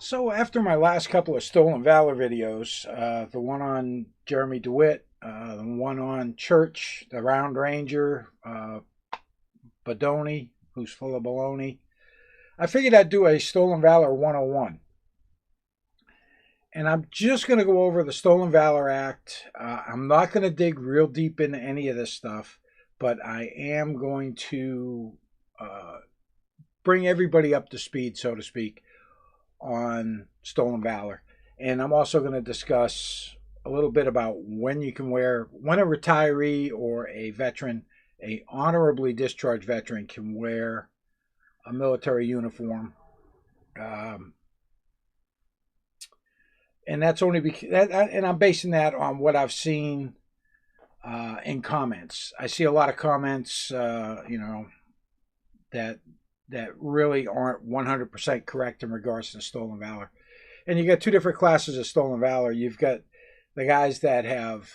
So after my last couple of Stolen Valor videos, the one on Jeremy DeWitt, the one on Church, the Round Ranger, Badoni, who's full of baloney, I figured I'd do a Stolen Valor 101. And I'm just going to go over the Stolen Valor Act. I'm not going to dig real deep into any of this stuff, but I am going to bring everybody up to speed, so to speak, on Stolen Valor. And I'm also going to discuss a little bit about when you can wear, when a retiree or a veteran, a honorably discharged veteran, can wear a military uniform. And that's only because, and I'm basing that on what I've seen in comments. I see a lot of comments, that really aren't 100% correct in regards to Stolen Valor. And you got two different classes of Stolen Valor. You've got the guys that have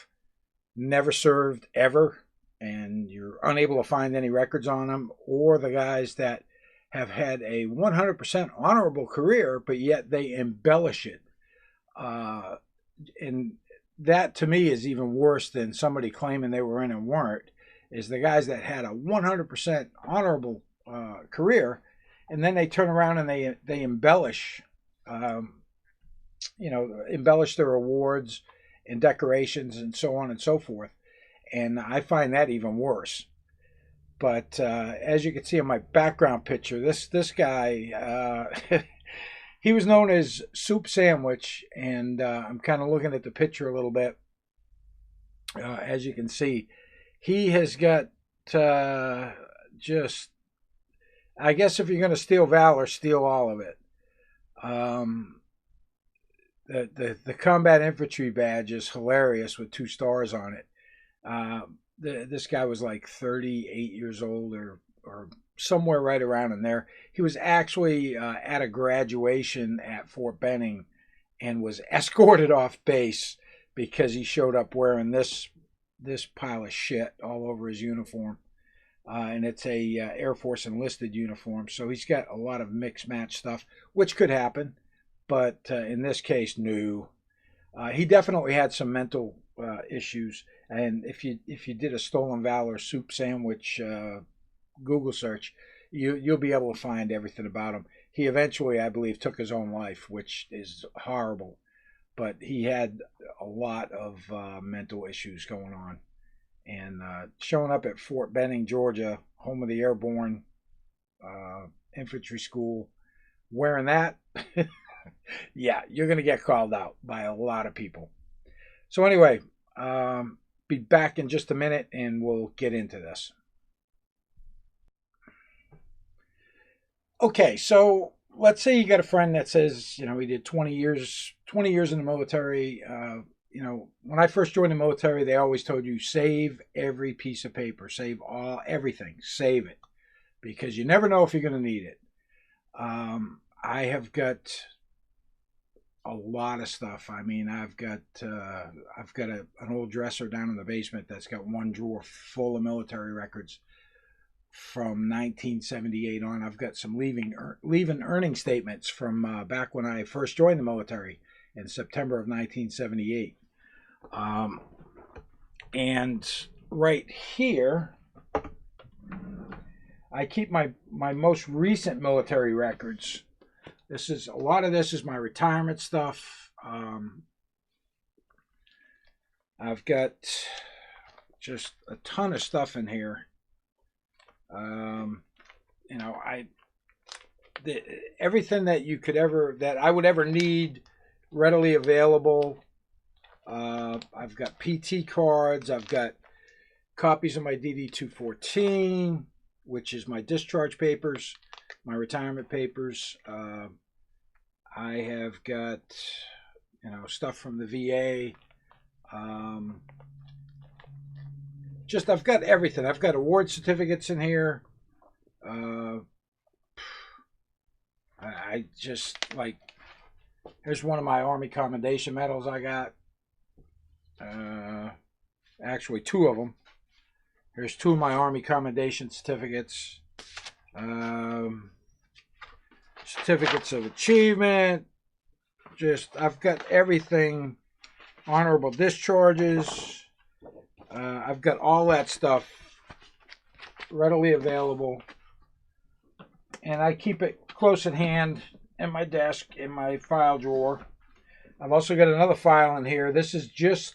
never served ever, and you're unable to find any records on them, or the guys that have had a 100% honorable career, but yet they embellish it. And that to me is even worse than somebody claiming they were in and weren't, is the guys that had a 100% honorable career, and then they turn around and they embellish, embellish their awards and decorations and so on and so forth. And I find that even worse. But as you can see in my background picture, this guy, he was known as Soup Sandwich, and I'm kind of looking at the picture a little bit. As you can see, he has got just, I guess if you're going to steal valor, steal all of it. The combat infantry badge is hilarious with 2 stars on it. This guy was like 38 years old or somewhere right around in there. He was actually at a graduation at Fort Benning and was escorted off base because he showed up wearing this pile of shit all over his uniform. And it's a Air Force enlisted uniform, so he's got a lot of mixed match stuff, which could happen, but in this case, no. He definitely had some mental issues, and if you did a Stolen Valor Soup Sandwich Google search, you'll be able to find everything about him. He eventually, I believe, took his own life, which is horrible, but he had a lot of mental issues going on. And showing up at Fort Benning, Georgia, home of the Airborne Infantry School, wearing that, yeah, you're going to get called out by a lot of people. So anyway, be back in just a minute and we'll get into this. Okay, so let's say you got a friend that says, he did 20 years in the military. When I first joined the military, they always told you save every piece of paper, save everything, save it, because you never know if you're going to need it. I have got a lot of stuff. I mean, I've got an old dresser down in the basement that's got one drawer full of military records from 1978 on. I've got some leaving earning statements from back when I first joined the military in September of 1978. And right here, I keep my most recent military records. A lot of this is my retirement stuff. I've got just a ton of stuff in here. Everything that I would ever need readily available. I've got PT cards. I've got copies of my DD-214, which is my discharge papers, my retirement papers. I have got, stuff from the VA. I've got everything. I've got award certificates in here. I just like, here's one of my Army Commendation medals I got. Actually, 2 of them. Here's 2 of my Army Commendation certificates. Certificates of achievement, I've got everything, honorable discharges. I've got all that stuff readily available. And I keep it close at hand in my desk, in my file drawer. I've also got another file in here. This is just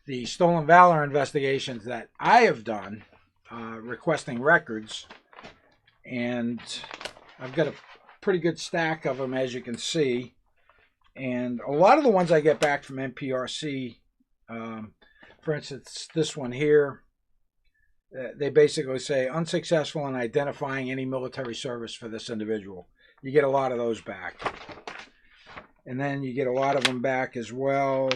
the Stolen Valor investigations that I have done, requesting records. And I've got a pretty good stack of them, as you can see. And a lot of the ones I get back from NPRC, for instance, this one here, they basically say unsuccessful in identifying any military service for this individual. You get a lot of those back. And then you get a lot of them back as well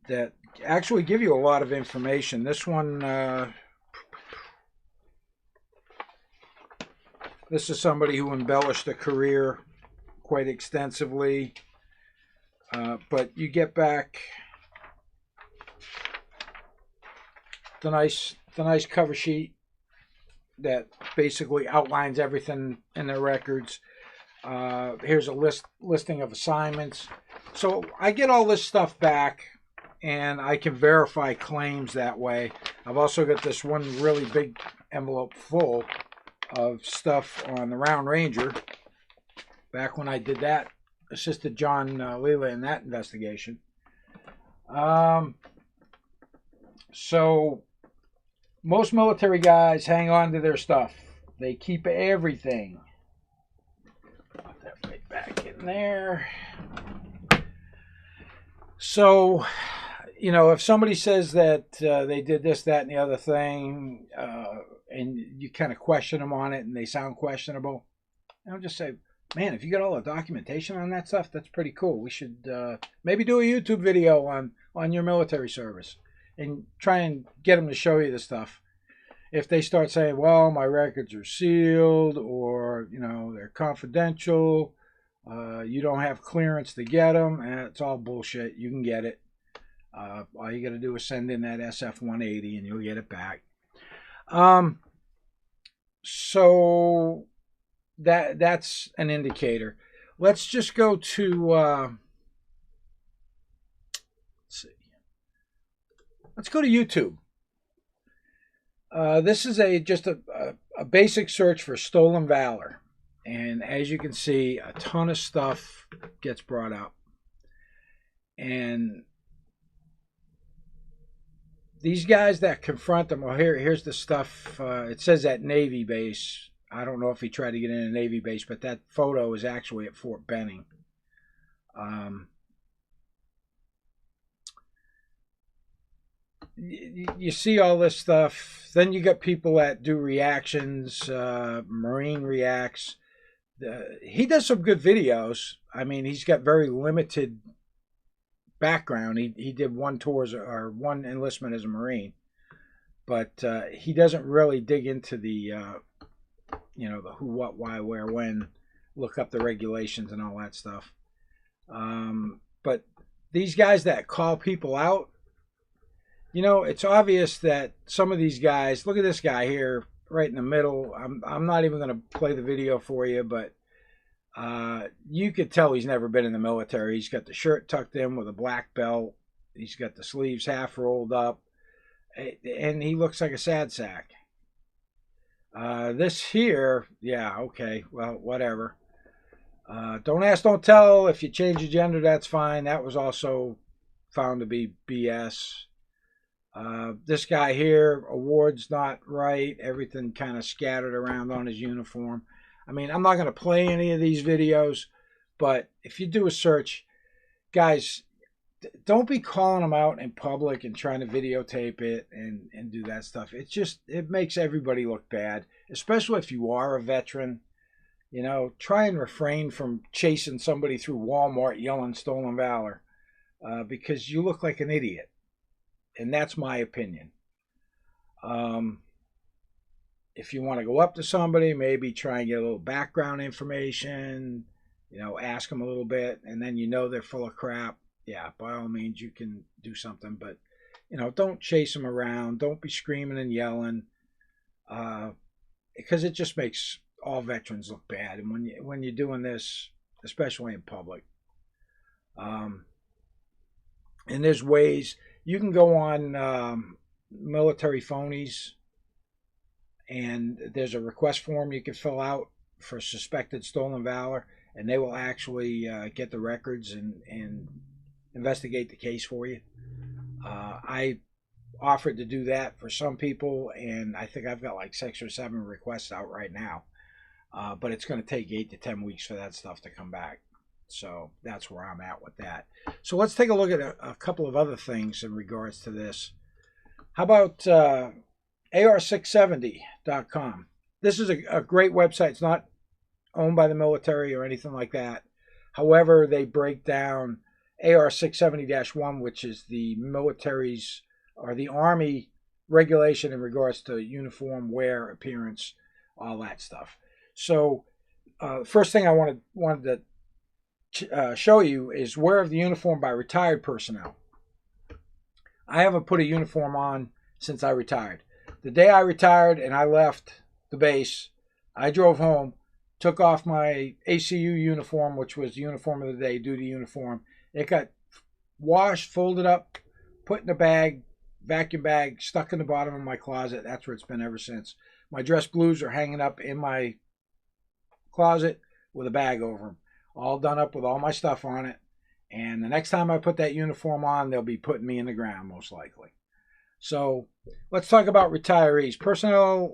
that actually give you a lot of information. This one, this is somebody who embellished a career quite extensively. But you get back the nice cover sheet that basically outlines everything in their records. Here's a listing of assignments. So I get all this stuff back, and I can verify claims that way. I've also got this one really big envelope full of stuff on the Round Ranger. Back when I did that, assisted John Leela in that investigation. So most military guys hang on to their stuff. They keep everything. Put that right back in there. So, you know, if somebody says that they did this, that, and the other thing, and you kind of question them on it and they sound questionable, I'll just say, man, if you got all the documentation on that stuff, that's pretty cool. We should maybe do a YouTube video on your military service and try and get them to show you the stuff. If they start saying, well, my records are sealed, or, you know, they're confidential, you don't have clearance to get them, it's all bullshit. You can get it. All you got to do is send in that SF-180 and you'll get it back. So that's an indicator. Let's just go to let's see. Let's go to YouTube. This is just a basic search for Stolen Valor, and as you can see, a ton of stuff gets brought up, and these guys that confront them, well, here's the stuff. It says at Navy base. I don't know if he tried to get in a Navy base, but that photo is actually at Fort Benning. You see all this stuff. Then you got people that do reactions. Marine Reacts. He does some good videos. I mean, he's got very limited background. He did one tour or one enlistment as a Marine, but he doesn't really dig into the you know, the who, what, why, where, when, look up the regulations and all that stuff. But these guys that call people out, you know, it's obvious that some of these guys, look at this guy here right in the middle. I'm not even going to play the video for you, but you could tell he's never been in the military. He's got the shirt tucked in with a black belt. He's got the sleeves half rolled up, and he looks like a sad sack. This here, yeah, okay, well, whatever. Don't ask, don't tell. If you change your gender, that's fine. That was also found to be BS. This guy here, award's not right. Everything kind of scattered around on his uniform. I mean, I'm not going to play any of these videos, but if you do a search, guys, don't be calling them out in public and trying to videotape it and do that stuff. It makes everybody look bad, especially if you are a veteran. You know, try and refrain from chasing somebody through Walmart yelling Stolen Valor, because you look like an idiot. And that's my opinion. If you want to go up to somebody, maybe try and get a little background information, you know, ask them a little bit, and then you know they're full of crap. Yeah, by all means, you can do something, but, you know, don't chase them around. Don't be screaming and yelling, because it just makes all veterans look bad. And when you're doing this, especially in public. Um, and there's ways you can go on military phonies, and there's a request form you can fill out for suspected stolen valor, and they will actually get the records and investigate the case for you. I offered to do that for some people, and I think I've got like 6 or 7 requests out right now. But it's going to take 8 to 10 weeks for that stuff to come back. So that's where I'm at with that. So let's take a look at a couple of other things in regards to this. How about AR670.com? This is a great website. It's not owned by the military or anything like that. However, they break down AR670-1, which is the military's or the Army regulation in regards to uniform wear, appearance, all that stuff. So, first thing I wanted to show you is wear of the uniform by retired personnel. I haven't put a uniform on since I retired. The day I retired and I left the base, I drove home, took off my ACU uniform, which was the uniform of the day, duty uniform. It got washed, folded up, put in a bag, vacuum bag, stuck in the bottom of my closet. That's where it's been ever since. My dress blues are hanging up in my closet with a bag over them, all done up with all my stuff on it. And the next time I put that uniform on, they'll be putting me in the ground, most likely. So let's talk about retirees. Personnel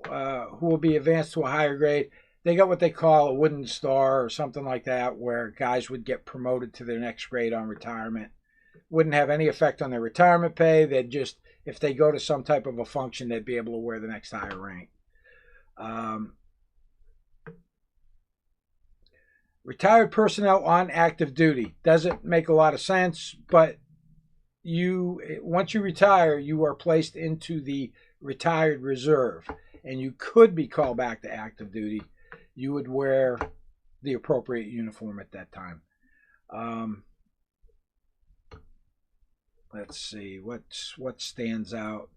who will be advanced to a higher grade, they got what they call a wooden star or something like that, where guys would get promoted to their next grade on retirement. Wouldn't have any effect on their retirement pay. They'd just, if they go to some type of a function, they'd be able to wear the next higher rank. Retired personnel on active duty doesn't make a lot of sense, but once you retire, you are placed into the retired reserve, and you could be called back to active duty. You would wear the appropriate uniform at that time. Let's see what stands out.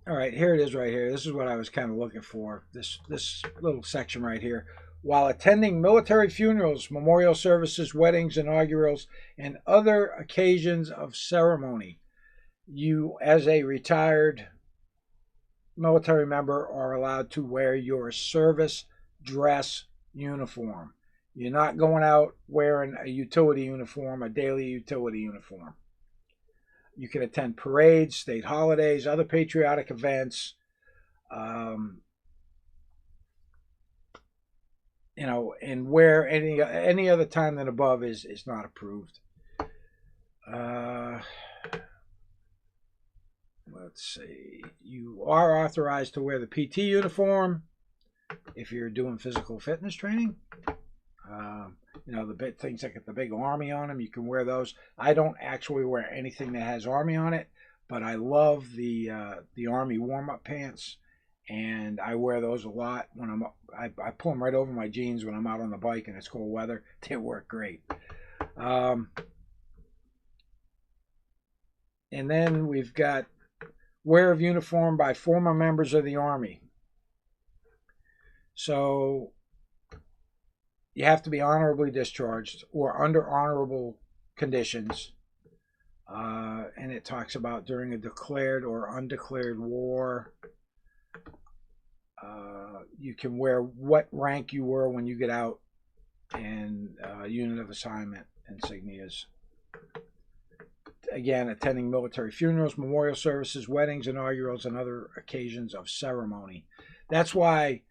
All right, here it is right here. This is what I was kind of looking for, this little section right here. While attending military funerals, memorial services, weddings, inaugurals, and other occasions of ceremony, you, as a retired military member, are allowed to wear your service dress uniform. You're not going out wearing a utility uniform, a daily utility uniform. You can attend parades, state holidays, other patriotic events. And where any other time than above is not approved. Let's see. You are authorized to wear the PT uniform if you're doing physical fitness training. The big things like the big Army on them, you can wear those. I don't actually wear anything that has Army on it, but I love the Army warm-up pants, and I wear those a lot when I pull them right over my jeans when I'm out on the bike and it's cold weather. They work great. And then we've got wear of uniform by former members of the Army. So you have to be honorably discharged or under honorable conditions. And it talks about during a declared or undeclared war. You can wear what rank you were when you get out, and unit of assignment insignias. Again, attending military funerals, memorial services, weddings, inaugurals, and other occasions of ceremony. That's why,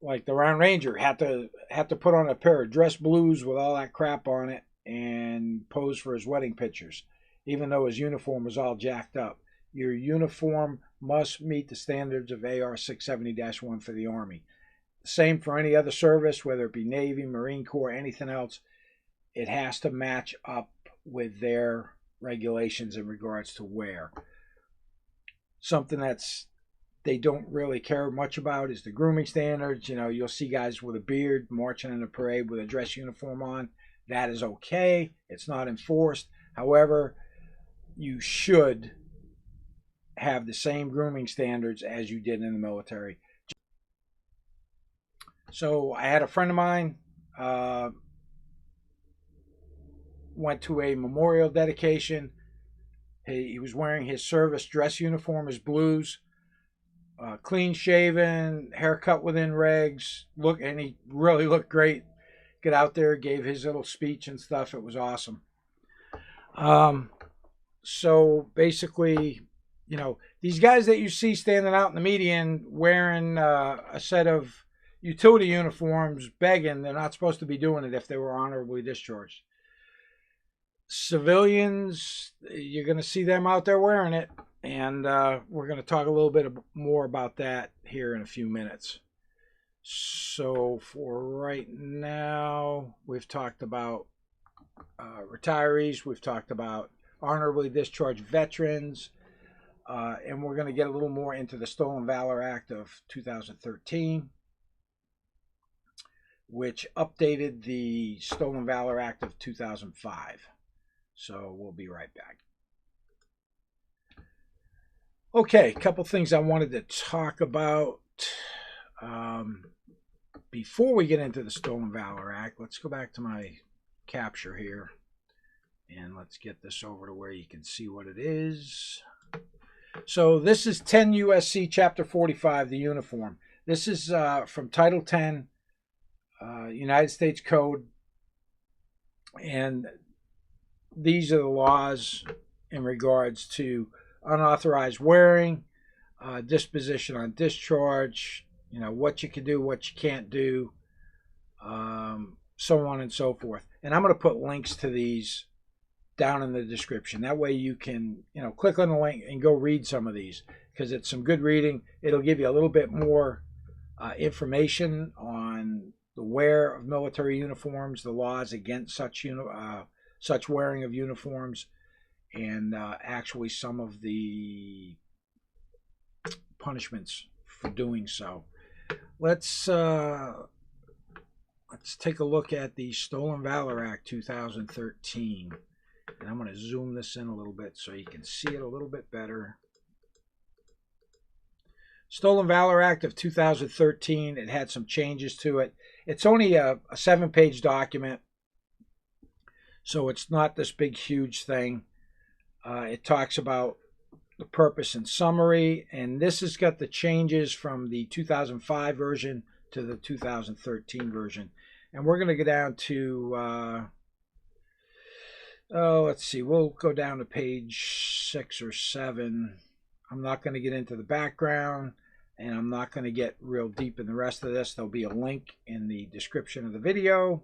like, the Round Ranger had to put on a pair of dress blues with all that crap on it and pose for his wedding pictures, even though his uniform was all jacked up. Your uniform must meet the standards of AR 670-1 for the Army. Same for any other service, whether it be Navy, Marine Corps, anything else. It has to match up with their regulations in regards to wear. Something they don't really care much about is the grooming standards. You'll see guys with a beard marching in a parade with a dress uniform on. That is okay. It's not enforced. However, you should have the same grooming standards as you did in the military. So I had a friend of mine went to a memorial dedication. He was wearing his service dress uniform, his blues, clean shaven, haircut within regs. And he really looked great. Get out there, gave his little speech and stuff. It was awesome. So basically, these guys that you see standing out in the median wearing a set of utility uniforms, begging, they're not supposed to be doing it if they were honorably discharged. Civilians, you're going to see them out there wearing it, and we're going to talk a little bit more about that here in a few minutes. So for right now, we've talked about retirees, we've talked about honorably discharged veterans, and we're going to get a little more into the Stolen Valor Act of 2013, which updated the Stolen Valor Act of 2005. So we'll be right back. Okay, a couple things I wanted to talk about before we get into the Stolen Valor Act. Let's go back to my capture here, and let's get this over to where you can see what it is. So this is 10 U.S.C. Chapter 45, the uniform. This is from Title 10, United States Code, and these are the laws in regards to unauthorized wearing, disposition on discharge, what you can do, what you can't do, so on and so forth. And I'm going to put links to these down in the description. That way you can, click on the link and go read some of these, because it's some good reading. It'll give you a little bit more information on the wear of military uniforms, the laws against such wearing of uniforms, and actually some of the punishments for doing so. Let's take a look at the Stolen Valor Act 2013. And I'm going to zoom this in a little bit so you can see it a little bit better. Stolen Valor Act of 2013, it had some changes to it. It's only a 7-page document, so it's not this big, huge thing. It talks about the purpose and summary, and this has got the changes from the 2005 version to the 2013 version. And we're going to go down to, let's see, we'll go down to page 6 or 7. I'm not going to get into the background, and I'm not going to get real deep in the rest of this. There'll be a link in the description of the video.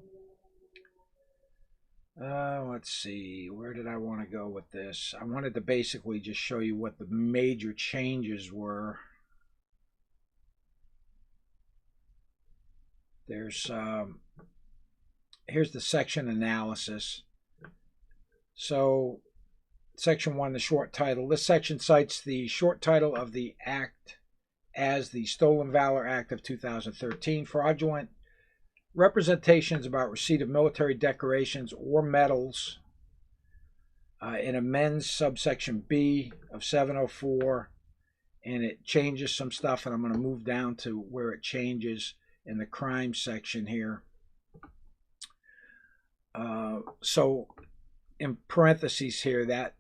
Let's see, where did I want to go with this? I wanted to basically just show you what the major changes were. Here's the section analysis. So section 1, the short title. This section cites the short title of the act as the Stolen Valor Act of 2013, fraudulent representations about receipt of military decorations or medals. It amends subsection B of 704, and it changes some stuff, and I'm going to move down to where it changes in the crime section here. So in parentheses here, that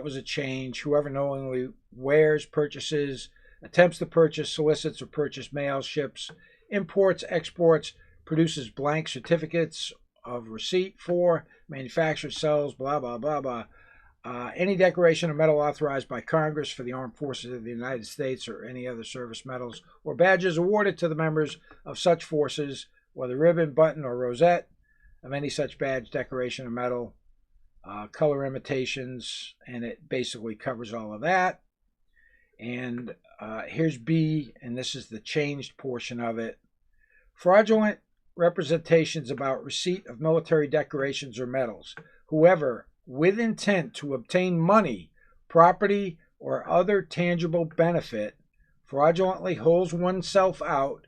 was a change. Whoever knowingly wears, purchases, attempts to purchase, solicits or purchase, mails, ships, imports, exports, produces blank certificates of receipt for, manufactures, sells, blah, blah, blah, blah. Any decoration or medal authorized by Congress for the Armed Forces of the United States or any other service medals or badges awarded to the members of such forces, whether ribbon, button, or rosette of any such badge, decoration, or medal, color imitations, and it basically covers all of that. And here's B, and this is the changed portion of it. Fraudulent representations about receipt of military decorations or medals. Whoever, with intent to obtain money, property, or other tangible benefit, fraudulently holds oneself out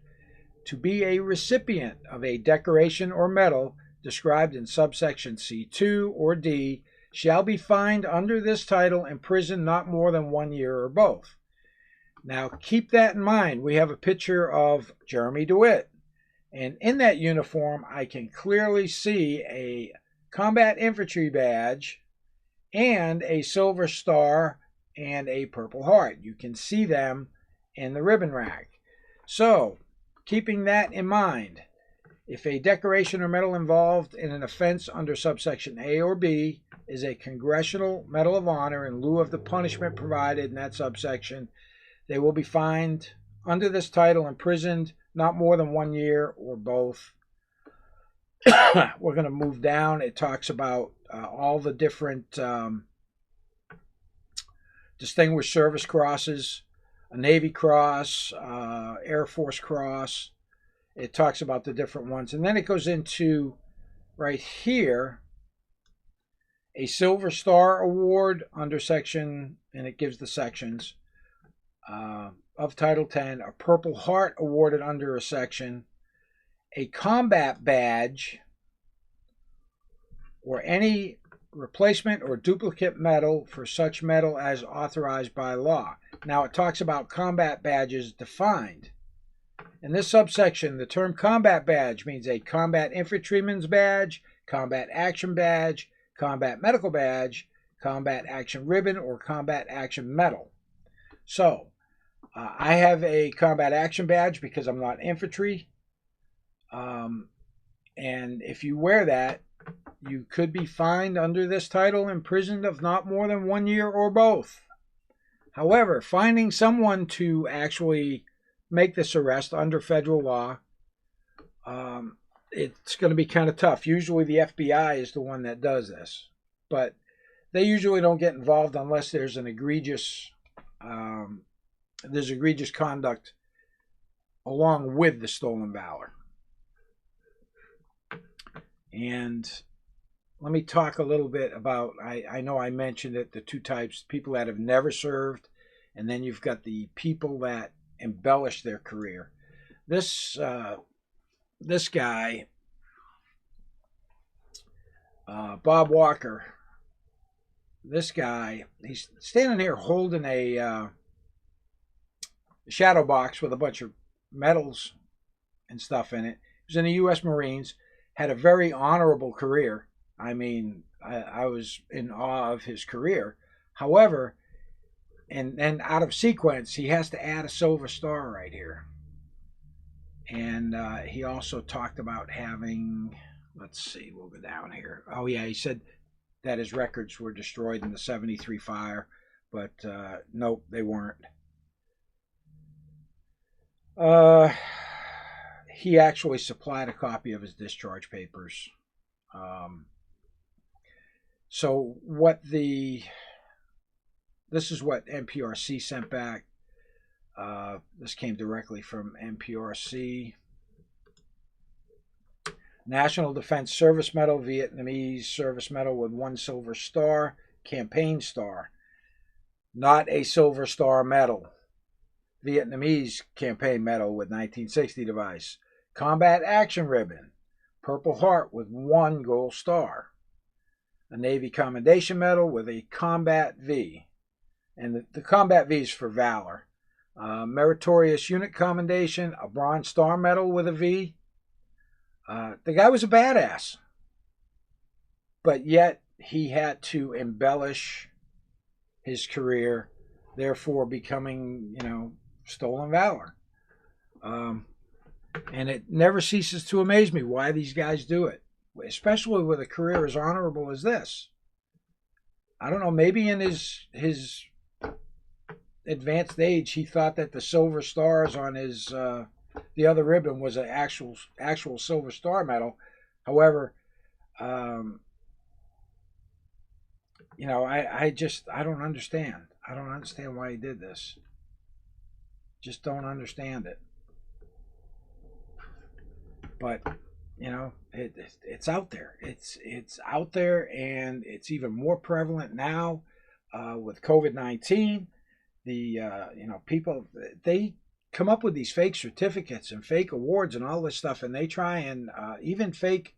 to be a recipient of a decoration or medal described in subsection C2 or D, shall be fined under this title and imprisoned not more than 1 year or both. Now, keep that in mind. We have a picture of Jeremy DeWitt. And in that uniform, I can clearly see a combat infantry badge and a silver star and a Purple Heart. You can see them in the ribbon rack. So, keeping that in mind, if a decoration or medal involved in an offense under subsection A or B is a Congressional Medal of Honor in lieu of the punishment provided in that subsection, they will be fined under this title, imprisoned not more than 1 year or both. We're going to move down. It talks about all the different Distinguished Service Crosses, a Navy Cross, Air Force Cross. It talks about the different ones. And then it goes into, right here, a Silver Star Award under section, and it gives the sections of Title 10, a Purple Heart awarded under a section, a combat badge, or any replacement or duplicate medal for such medal as authorized by law. Now it talks about combat badges defined. In this subsection, the term combat badge means a combat infantryman's badge, combat action badge, combat medical badge, combat action ribbon, or combat action medal. So, I have a combat action badge because I'm not infantry. And if you wear that, you could be fined under this title, imprisoned of not more than 1 year or both. However, finding someone to actually make this arrest under federal law, it's going to be kind of tough. Usually the FBI is the one that does this, but they usually don't get involved unless there's an egregious conduct along with the stolen valor. And let me talk a little bit about, I know I mentioned it, the two types, people that have never served, and then you've got the people that embellish their career. This guy, Bob Walker, this guy, he's standing here holding a shadow box with a bunch of medals and stuff in it. He was in the U.S. Marines, had a very honorable career. I mean, I was in awe of his career. However, and out of sequence, he has to add a silver star right here. And he also talked about having, let's see, we'll go down here. Oh, yeah, he said that his records were destroyed in the 73 fire, but nope, they weren't. He actually supplied a copy of his discharge papers. So this is what NPRC sent back. This came directly from NPRC. National Defense Service Medal, Vietnamese Service Medal with 1 silver star, campaign star. Not a silver star medal. Vietnamese campaign medal with 1960 device. Combat action ribbon. Purple Heart with 1 gold star. A Navy Commendation Medal with a Combat V. And the Combat V is for Valor. Meritorious Unit Commendation, a Bronze Star Medal with a V. The guy was a badass. But yet he had to embellish his career, therefore becoming, stolen valor. And it never ceases to amaze me why these guys do it, especially with a career as honorable as this. I don't know, maybe in his advanced age, he thought that the silver stars on his the other ribbon was an actual silver star medal. However, I don't understand. I don't understand why he did this. Just don't understand it. But it's out there. It's out there, and it's even more prevalent now with COVID-19. The people, they come up with these fake certificates and fake awards and all this stuff, and they try and even fake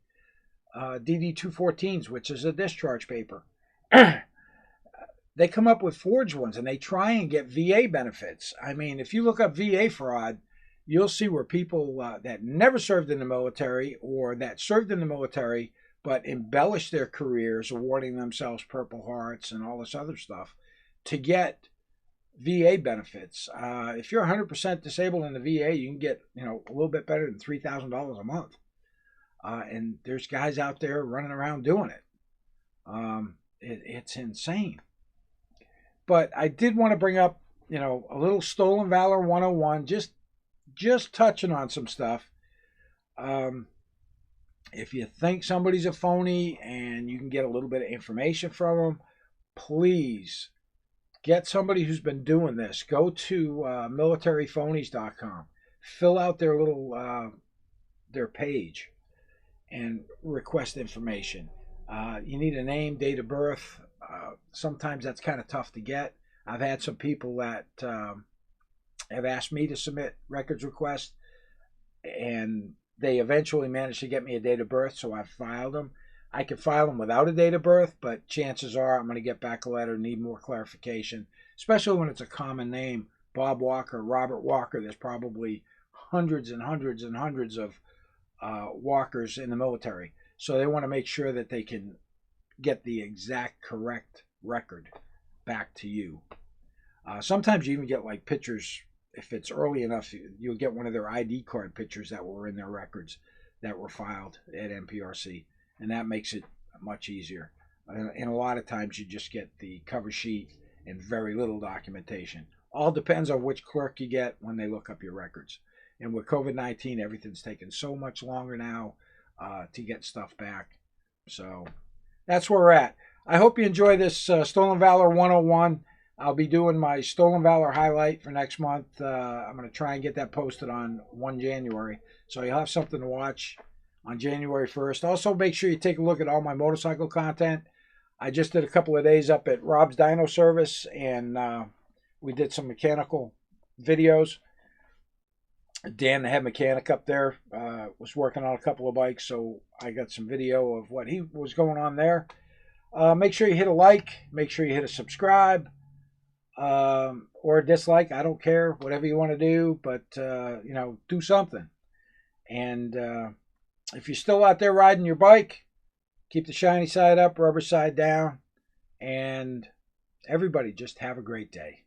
DD-214s, which is a discharge paper, They come up with forged ones and they try and get VA benefits. I mean, if you look up VA fraud, you'll see where people that never served in the military or that served in the military but embellished their careers, awarding themselves Purple Hearts and all this other stuff to get VA benefits. If you're 100% disabled in the VA, you can get a little bit better than $3,000 a month. And there's guys out there running around doing it. It's insane. But I did want to bring up, a little Stolen Valor 101, just touching on some stuff. If you think somebody's a phony and you can get a little bit of information from them, please get somebody who's been doing this. Go to militaryphonies.com, fill out their little their page, and request information. You need a name, date of birth. Sometimes that's kind of tough to get. I've had some people that have asked me to submit records requests, and they eventually managed to get me a date of birth, so I've filed them. I could file them without a date of birth, but chances are I'm going to get back a letter, need more clarification, especially when it's a common name, Bob Walker, Robert Walker. There's probably hundreds and hundreds and hundreds of Walkers in the military. So they want to make sure that they can get the exact correct record back to you. Sometimes you even get like pictures. If it's early enough, you'll get one of their ID card pictures that were in their records that were filed at MPRC, and that makes it much easier. And a lot of times you just get the cover sheet and very little documentation. All depends on which clerk you get when they look up your records. And with COVID-19, everything's taken so much longer now to get stuff back. So that's where we're at. I hope you enjoy this Stolen Valor 101. I'll be doing my Stolen Valor highlight for next month. I'm going to try and get that posted on 1 January. So you'll have something to watch on January 1st. Also, make sure you take a look at all my motorcycle content. I just did a couple of days up at Rob's Dyno Service, and we did some mechanical videos. Dan, the head mechanic up there, was working on a couple of bikes, so I got some video of what he was going on there. Make sure you hit a like. Make sure you hit a subscribe. Or a dislike. I don't care. Whatever you want to do, but do something. And if you're still out there riding your bike, keep the shiny side up, rubber side down, and everybody just have a great day.